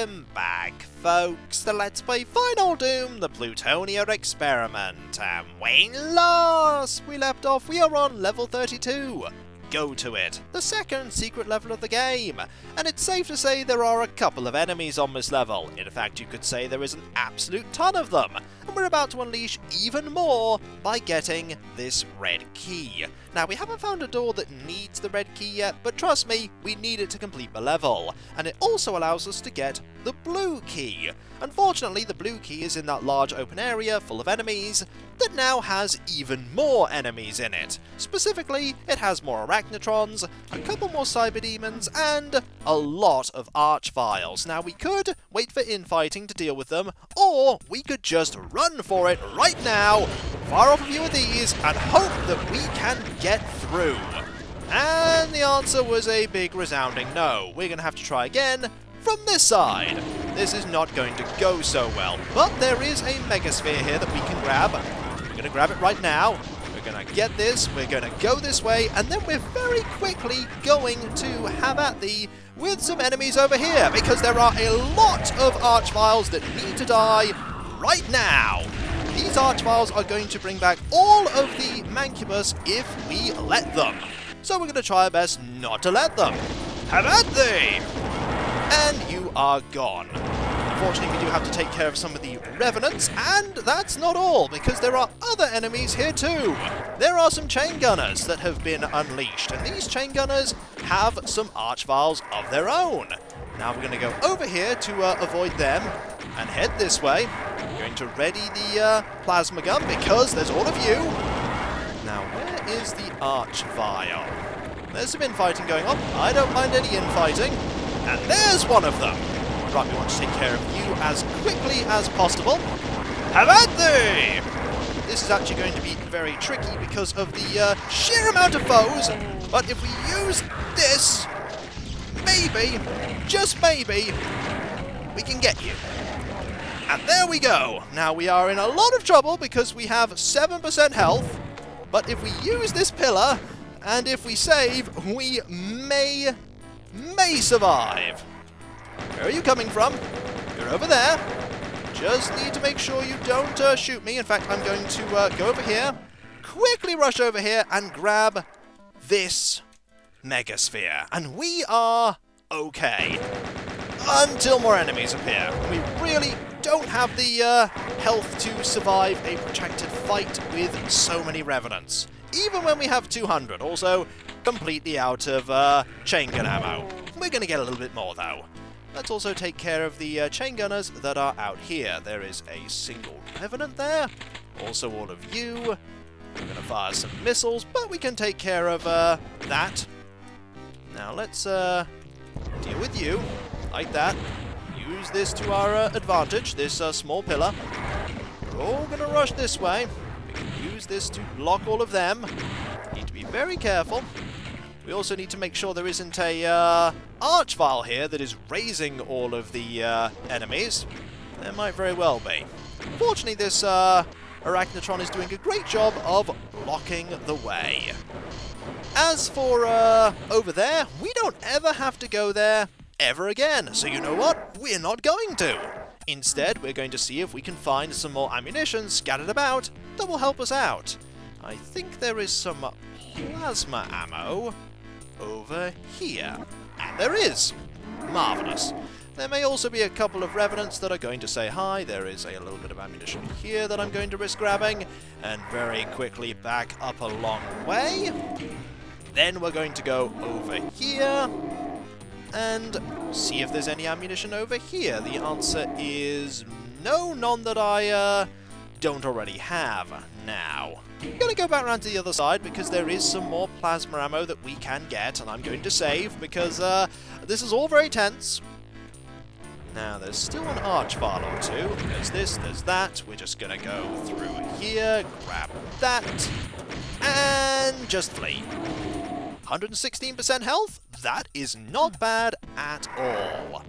Welcome back, folks, to Let's Play Final Doom, the Plutonia experiment. And when last we left off, we are on level 32. Go to it, the second secret level of the game, and it's safe to say there are a couple of enemies on this level. In fact, you could say there is an absolute ton of them, and we're about to unleash even more by getting this red key. Now, we haven't found a door that needs the red key yet, but trust me, we need it to complete the level, and it also allows us to get the blue key. Unfortunately, the blue key is in that large open area full of enemies that now has even more enemies in it. Specifically, it has more arachnotrons, a couple more cyberdemons, and a lot of archviles. Now, we could wait for infighting to deal with them, or we could just run for it right now, fire off a few of these, and hope that we can get through. And the answer was a big resounding no. We're going to have to try again from this side. This is not going to go so well, but there is a megasphere here that we can grab. We're going to grab it right now. We're going to get this, we're going to go this way, and then we're very quickly going to have at thee with some enemies over here, because there are a lot of archviles that need to die right now. These archviles are going to bring back all of the mancubus if we let them. So we're going to try our best not to let them. Have at thee! And you are gone. Unfortunately, we do have to take care of some of the revenants, and that's not all, because there are other enemies here too. There are some chain gunners that have been unleashed, and these chain gunners have some archviles of their own. Now we're going to go over here to avoid them, and head this way. We're going to ready the plasma gun, because there's all of you. Now, where is the archvile? There's some infighting going on. I don't mind any infighting. And there's one of them. Right, we want to take care of you as quickly as possible. Have at thee! This is actually going to be very tricky because of the sheer amount of foes. But if we use this, maybe, just maybe, we can get you. And there we go. Now we are in a lot of trouble because we have 7% health. But if we use this pillar, and if we save, we may survive. Where are you coming from? You're over there. Just need to make sure you don't shoot me. In fact, I'm going to go over here, quickly rush over here, and grab this megasphere. And we are okay. Until more enemies appear. We really don't have the health to survive a protracted fight with so many revenants. Even when we have 200. Also, completely out of chain gun ammo. We're going to get a little bit more, though. Let's also take care of the chain gunners that are out here. There is a single revenant there. Also all of you. We're going to fire some missiles, but we can take care of that. Now let's deal with you. Like that. Use this to our advantage, this small pillar. We're all going to rush this way. We can use this to block all of them. Need to be very careful. We also need to make sure there isn't a archvile here that is raising all of the enemies. There might very well be. Fortunately, this arachnotron is doing a great job of blocking the way. As for over there, we don't ever have to go there ever again. So you know what? We're not going to. Instead, we're going to see if we can find some more ammunition scattered about that will help us out. I think there is some plasma ammo over here. And there is. Marvellous. There may also be a couple of revenants that are going to say hi. There is a little bit of ammunition here that I'm going to risk grabbing. And very quickly back up a long way. Then we're going to go over here and see if there's any ammunition over here. The answer is no, none that I don't already have now. I'm going to go back around to the other side because there is some more plasma ammo that we can get, and I'm going to save because this is all very tense. Now, there's still an archvile or two. There's this, there's that. We're just going to go through here, grab that, and just flee. 116% health? That is not bad at all.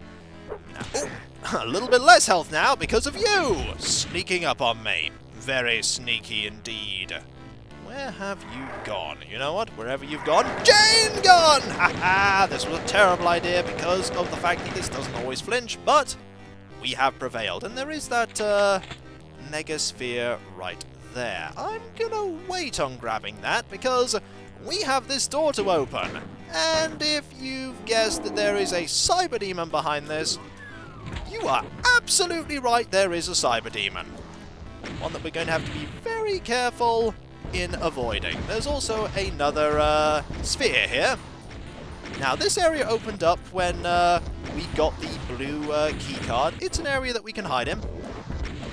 Now, a little bit less health now because of you sneaking up on me. Very sneaky indeed. Where have you gone? You know what? wherever you've gone. Chain gun! Haha! This was a terrible idea because of the fact that this doesn't always flinch, but we have prevailed. And there is that Negasphere right there. I'm gonna wait on grabbing that because we have this door to open. And if you've guessed that there is a cyberdemon behind this, you are absolutely right, there is a cyberdemon. One that we're going to have to be very careful in avoiding. There's also another sphere here. Now, this area opened up when we got the blue key card. It's an area that we can hide in.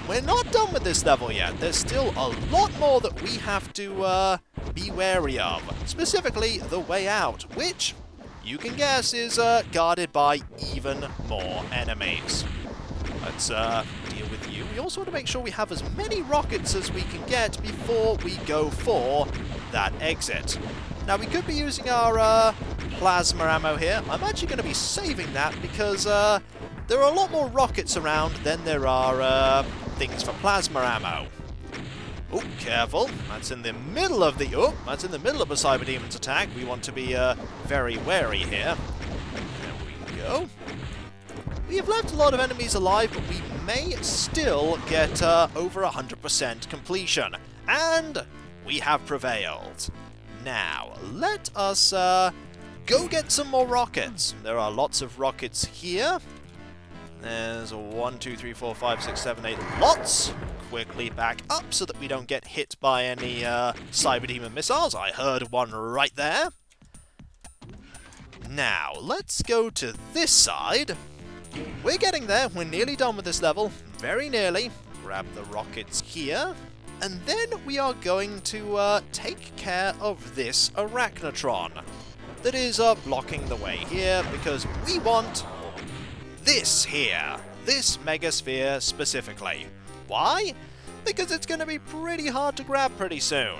We're not done with this level yet. There's still a lot more that we have to be wary of. Specifically, the way out, which you can guess is guarded by even more enemies. Let's deal with you. We also want to make sure we have as many rockets as we can get before we go for that exit. Now, we could be using our plasma ammo here. I'm actually going to be saving that because there are a lot more rockets around than there are things for plasma ammo. Oh, careful. That's in the middle of the... Oh, that's in the middle of a cyberdemon's attack. We want to be very wary here. There we go. We have left a lot of enemies alive, but we may still get over 100% completion. And we have prevailed. Now, let us go get some more rockets. There are lots of rockets here. There's 1, 2, 3, 4, 5, 6, 7, 8. Lots. Quickly back up so that we don't get hit by any cyberdemon missiles. I heard one right there. Now, let's go to this side. We're getting there. We're nearly done with this level. Very nearly. Grab the rockets here. And then we are going to take care of this arachnotron that is blocking the way here because we want this here. This megasphere specifically. Why? Because it's going to be pretty hard to grab pretty soon.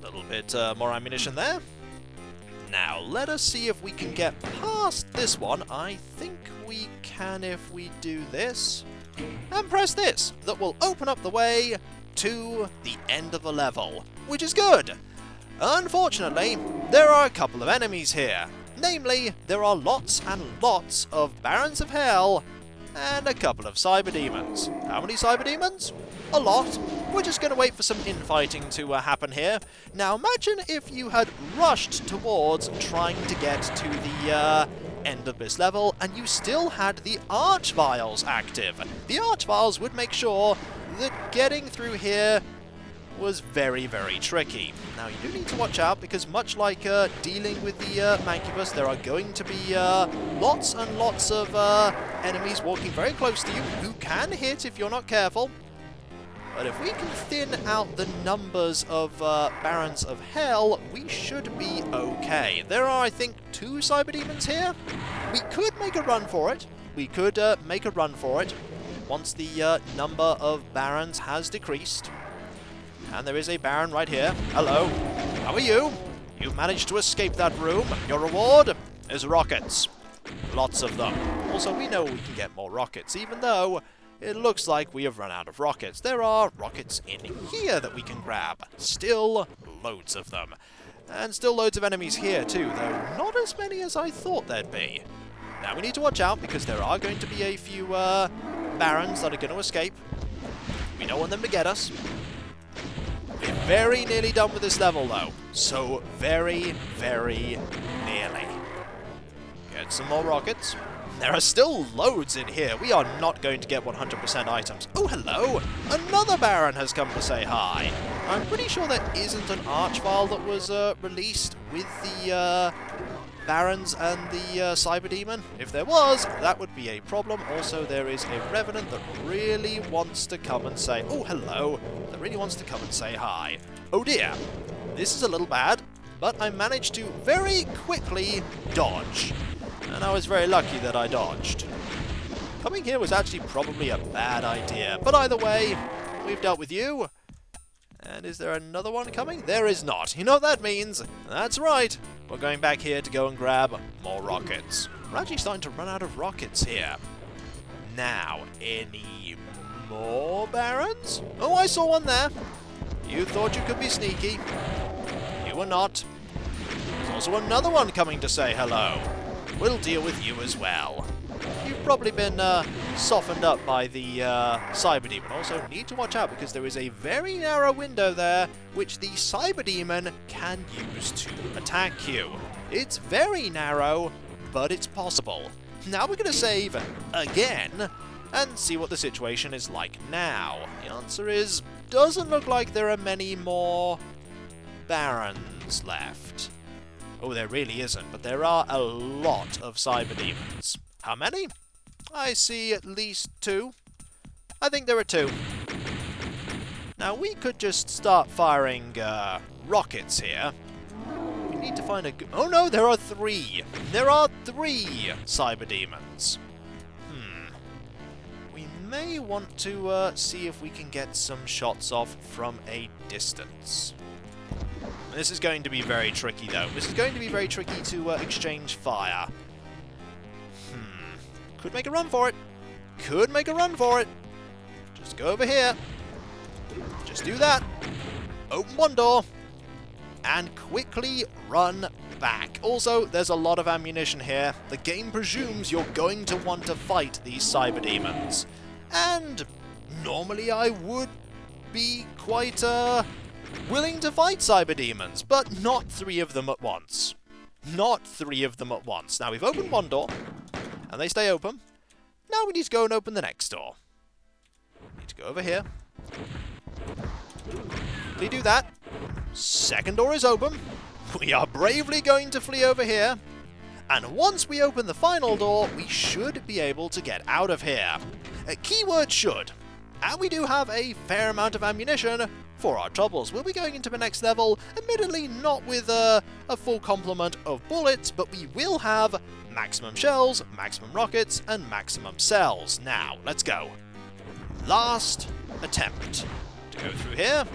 A little bit more ammunition there. Now, let us see if we can get past this one. I think we can if we do this. And press this. That will open up the way to the end of the level, which is good. Unfortunately, there are a couple of enemies here. Namely, there are lots and lots of Barons of Hell and a couple of cyberdemons. How many cyberdemons? A lot. We're just going to wait for some infighting to happen here. Now, imagine if you had rushed towards trying to get to the end of this level and you still had the archviles active. The archviles would make sure that getting through here was very, very tricky. Now, you do need to watch out because much like dealing with the Mancubus, there are going to be lots and lots of enemies walking very close to you who can hit if you're not careful. But if we can thin out the numbers of Barons of Hell, we should be okay. There are, I think, 2 cyberdemons here. We could make a run for it. We could make a run for it once the number of Barons has decreased. And there is a Baron right here. Hello. How are you? You've managed to escape that room. Your reward is rockets. Lots of them. Also, we know we can get more rockets, even though it looks like we have run out of rockets. There are rockets in here that we can grab. Still loads of them. And still loads of enemies here too, though not as many as I thought there'd be. Now we need to watch out because there are going to be a few Barons that are going to escape. We don't want them to get us. We're very nearly done with this level though. So very, very nearly. Get some more rockets. There are still loads in here. We are not going to get 100% items. Oh, hello! Another Baron has come to say hi. I'm pretty sure there isn't an archvile that was released with the Barons and the Cyberdemon. If there was, that would be a problem. Also, there is a Revenant that really wants to come and say, oh, hello, that really wants to come and say hi. Oh dear, this is a little bad, but I managed to very quickly dodge. And I was very lucky that I dodged. Coming here was actually probably a bad idea, but either way, we've dealt with you. And is there another one coming? There is not. You know what that means? That's right. We're going back here to go and grab more rockets. We're actually starting to run out of rockets here. Now, any more Barons? Oh, I saw one there. You thought you could be sneaky. You were not. also another one coming to say hello. We'll deal with you as well. You've probably been softened up by the cyberdemon. Also, need to watch out because there is a very narrow window there which the cyberdemon can use to attack you. It's very narrow, but it's possible. Now we're going to save again and see what the situation is like now. The answer is, doesn't look like there are many more barons left. Oh, there really isn't, but there are a lot of cyberdemons. How many? I see at least 2. I think there are 2. Now, we could just start firing rockets here. We need to find a... Oh no, there are 3! There are 3 cyberdemons. We may want to see if we can get some shots off from a distance. This is going to be very tricky, though. This is going to be very tricky to exchange fire. Could make a run for it. Could make a run for it. Just go over here. Just do that. Open one door. And quickly run back. Also, there's a lot of ammunition here. The game presumes you're going to want to fight these cyberdemons. And normally I would be quite willing to fight cyberdemons, but not 3 of them at once. Not 3 of them at once. Now, we've opened one door, and they stay open. Now we need to go and open the next door. Need to go over here. Quickly do that. Second door is open. We are bravely going to flee over here. And once we open the final door, we should be able to get out of here. Keyword should. And we do have a fair amount of ammunition for our troubles. We'll be going into the next level, admittedly not with a full complement of bullets, but we will have maximum shells, maximum rockets, and maximum cells. Now, let's go. Last attempt to go through here.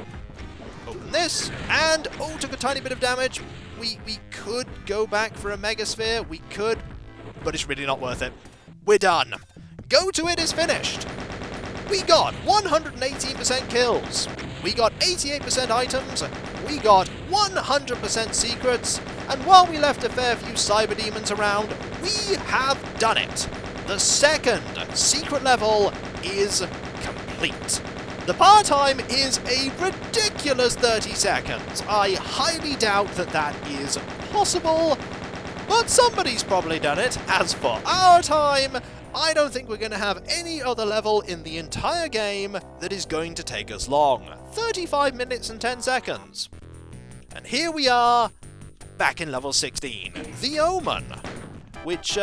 Open this, and oh, took a tiny bit of damage. We could go back for a megasphere, we could, but it's really not worth it. We're done. Go to it is finished. We got 118% kills. We got 88% items. We got 100% secrets. And while we left a fair few cyberdemons around, we have done it. The second secret level is complete. The power time is a ridiculous 30 seconds. I highly doubt that that is possible, but somebody's probably done it. As for our time, I don't think we're going to have any other level in the entire game that is going to take us long. 35 minutes and 10 seconds. And here we are, back in level 16, the Omen, which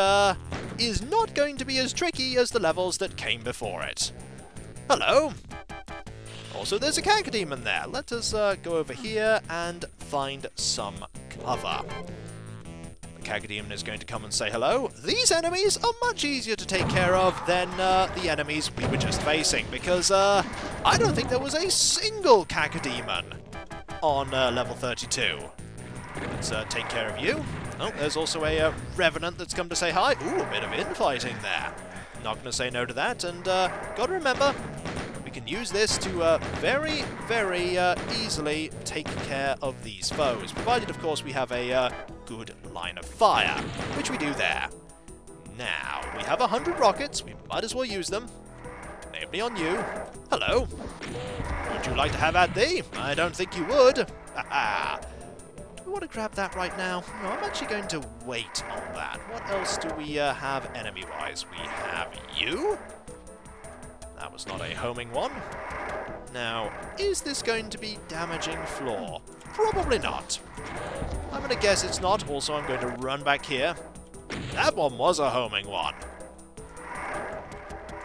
is not going to be as tricky as the levels that came before it. Hello. Also, there's a cacodemon there. Let us go over here and find some cover. Cacodemon is going to come and say hello. These enemies are much easier to take care of than the enemies we were just facing, because I don't think there was a single cacodemon on level 32. Let's take care of you. Oh, there's also a revenant that's come to say hi. Ooh, a bit of infighting there. Not going to say no to that, and got to remember, we can use this to very, very easily take care of these foes, provided, of course, we have a good line of fire, which we do there. Now, we have 100 rockets, we might as well use them. Namely on you. Hello. Would you like to have at thee? I don't think you would. Ah. Do we want to grab that right now? No, I'm actually going to wait on that. What else do we have enemy-wise? We have you. That was not a homing one. Now, is this going to be damaging floor? Probably not. I'm going to guess it's not. Also, I'm going to run back here. That one was a homing one.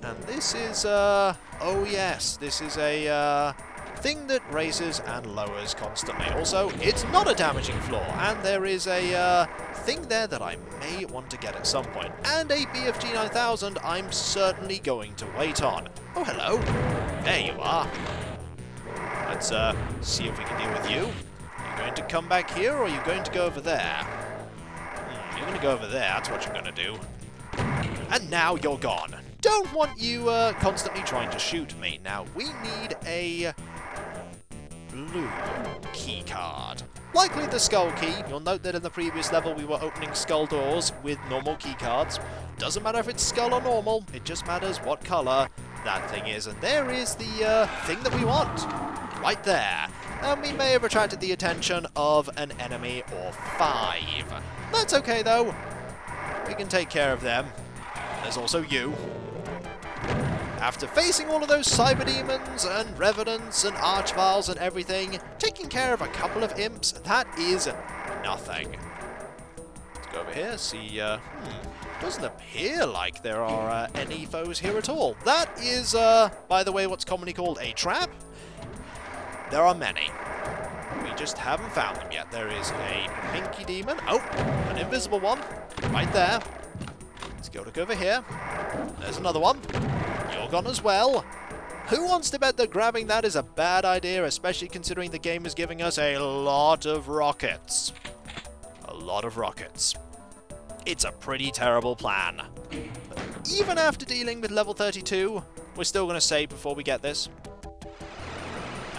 And this is, oh yes, this is a thing that raises and lowers constantly. Also, it's not a damaging floor, and there is a thing there that I may want to get at some point. And a BFG 9000 I'm certainly going to wait on. Oh, hello. There you are. Let's see if we can deal with you. Are you going to come back here, or are you going to go over there? You're going to go over there, that's what you're going to do. And now you're gone. Don't want you constantly trying to shoot me. Now, we need a blue key card. Likely the skull key. You'll note that in the previous level we were opening skull doors with normal key cards. Doesn't matter if it's skull or normal, it just matters what colour that thing is. And there is the thing that we want. Right there. And we may have attracted the attention of an enemy or 5. That's okay though. We can take care of them. There's also you. After facing all of those cyberdemons and revenants and archviles and everything, taking care of a couple of imps, that is nothing. Let's go over here, see, doesn't appear like there are any foes here at all. That is, by the way, what's commonly called a trap. There are many. We just haven't found them yet. There is a pinky demon. Oh, an invisible one. Right there. Let's go look over here. There's another one. You're gone as well. Who wants to bet that grabbing that is a bad idea, especially considering the game is giving us a lot of rockets? A lot of rockets. It's a pretty terrible plan. But even after dealing with level 32, we're still going to save before we get this.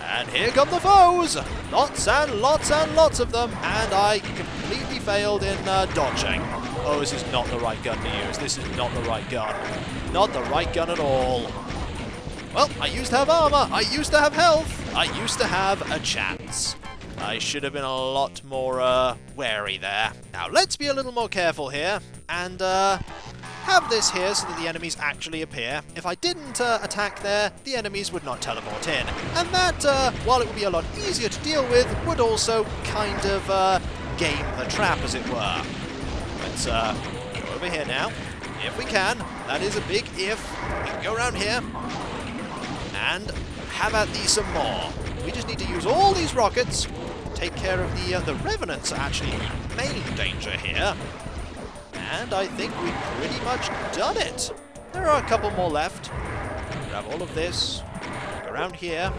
And here come the foes! Lots and lots and lots of them, and I completely failed in dodging. Oh, this is not the right gun to use. This is not the right gun. Not the right gun at all. Well, I used to have armor. I used to have health. I used to have a chance. I should have been a lot more wary there. Now, let's be a little more careful here, and have this here so that the enemies actually appear. If I didn't attack there, the enemies would not teleport in. And that, while it would be a lot easier to deal with, would also kind of game the trap, as it were. Let's go over here now, if we can. That is a big if. We can go around here and have at these some more. We just need to use all these rockets, take care of the revenants are actually the main danger here. And I think we've pretty much done it. There are a couple more left. Grab all of this, go around here,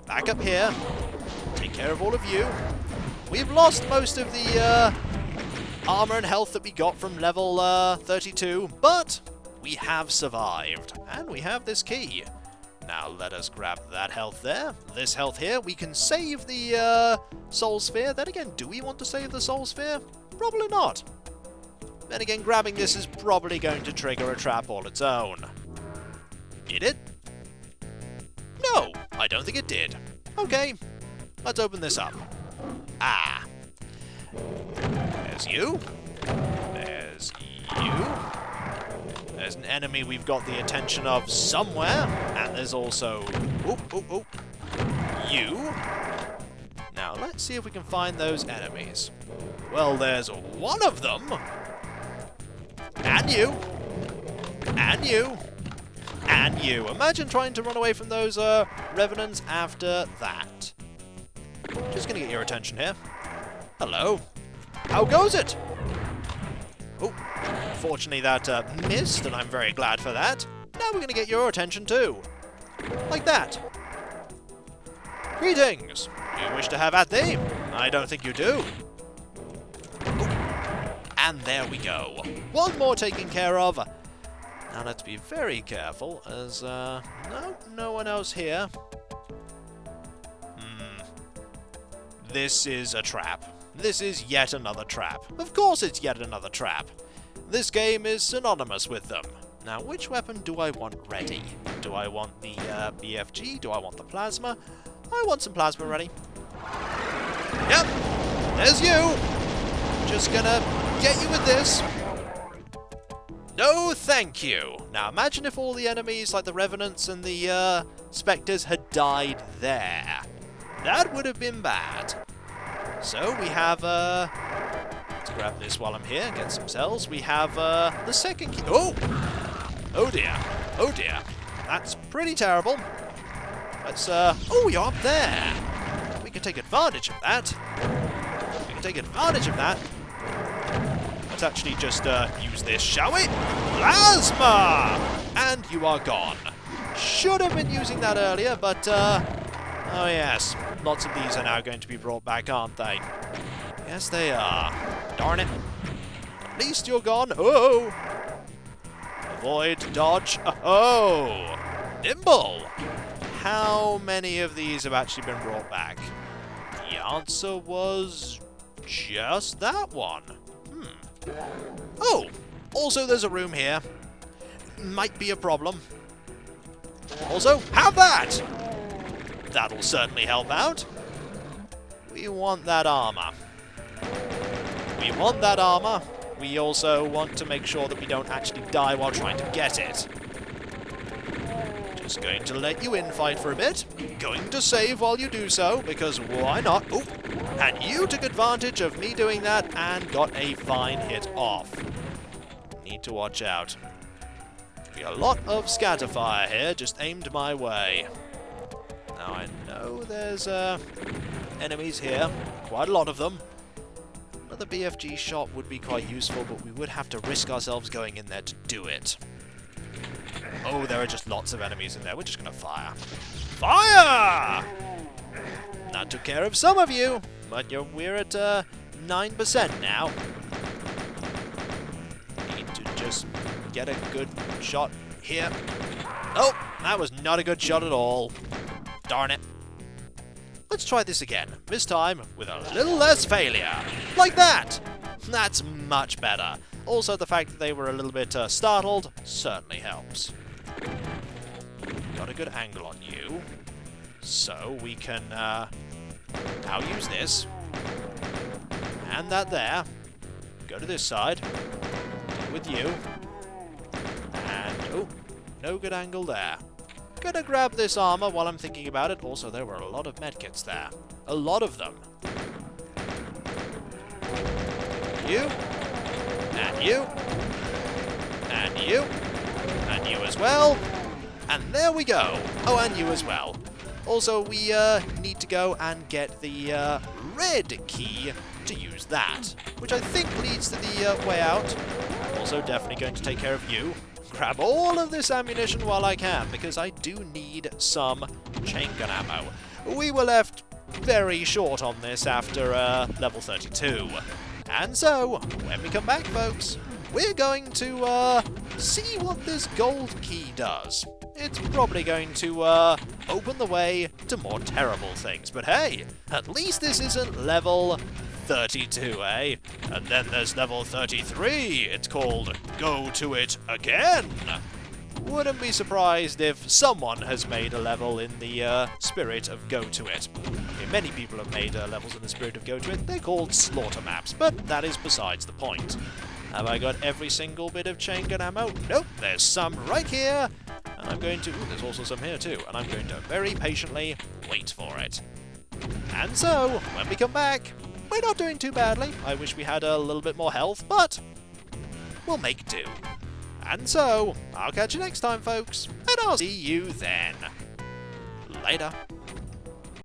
back up here, take care of all of you. We've lost most of the armor and health that we got from level 32, but we have survived, and we have this key. Now let us grab that health there, this health here. We can save the soul sphere. Then again, do we want to save the soul sphere? Probably not. Then again, grabbing this is probably going to trigger a trap all its own. Did it? No, I don't think it did. Okay, let's open this up. Ah. There's you. There's you. There's an enemy we've got the attention of somewhere. And there's also... you. Now, let's see if we can find those enemies. Well, there's one of them. And you. And you. And you. Imagine trying to run away from those revenants after that. Just gonna get your attention here. Hello. How goes it? Oh, fortunately that missed, and I'm very glad for that. Now we're gonna get your attention too. Like that. Greetings. Do you wish to have at thee? I don't think you do. And there we go. One more taken care of. Now let's be very careful, as, no one else here. This is a trap. This is yet another trap. Of course it's yet another trap. This game is synonymous with them. Now, which weapon do I want ready? Do I want the BFG? Do I want the plasma? I want some plasma ready. Yep, there's you. Just gonna get you with this. No, thank you. Now, imagine if all the enemies, like the Revenants and the Spectres, had died there. That would have been bad. So, we have, let's grab this while I'm here, get some cells. We have, the second key. Oh! Oh dear. Oh dear. That's pretty terrible. Let's, oh, you're up there. We can take advantage of that. We can take advantage of that. Let's actually just, use this, shall we? Plasma! And you are gone. Should have been using that earlier, but, oh yes. Lots of these are now going to be brought back, aren't they? Yes, they are. Darn it. At least you're gone. Oh! Avoid, dodge. Oh! Nimble! How many of these have actually been brought back? answer was just that one. Oh, also there's a room here. Might be a problem. Also, have that! That'll certainly help out. We want that armor. We want that armor. We also want to make sure that we don't actually die while trying to get it. Just going to let you infight for a bit. Going to save while you do so, because why not? Oh, and you took advantage of me doing that and got a fine hit off. Need to watch out. A lot of scatterfire here, just aimed my way. Now I know there's enemies here, quite a lot of them. Another BFG shot would be quite useful, but we would have to risk ourselves going in there to do it. Oh, there are just lots of enemies in there. We're just going to fire. Fire! That took care of some of you, but we're at 9% now. Need to just get a good shot here. Oh, that was not a good shot at all. Darn it. Let's try this again, this time with a little less failure. Like that! That's much better. Also, the fact that they were a little bit startled certainly helps. Got a good angle on you. So we can now use this. And that there. Go to this side. With you. And, oh, no good angle there. Gonna grab this armor while I'm thinking about it. Also, there were a lot of medkits there. A lot of them. You. And you. And you. And you as well. And there we go. Oh, and you as well. Also, we need to go and get the red key to use that, which I think leads to the way out. I'm also definitely going to take care of you. Grab all of this ammunition while I can, because I do need some chain gun ammo. We were left very short on this after level 32. And so, when we come back, folks, we're going to see what this gold key does. It's probably going to open the way to more terrible things. But hey, at least this isn't level 32, eh? And then there's level 33. It's called Go to It Again. Wouldn't be surprised if someone has made a level in the spirit of Go to It. Okay, many people have made levels in the spirit of Go to It. They're called slaughter maps, but that is besides the point. Have I got every single bit of chain gun ammo? Nope, there's some right here. And I'm going to... Ooh, there's also some here too. And I'm going to very patiently wait for it. And so, when we come back, we're not doing too badly. I wish we had a little bit more health, but we'll make do. And so, I'll catch you next time, folks, and I'll see you then. Later.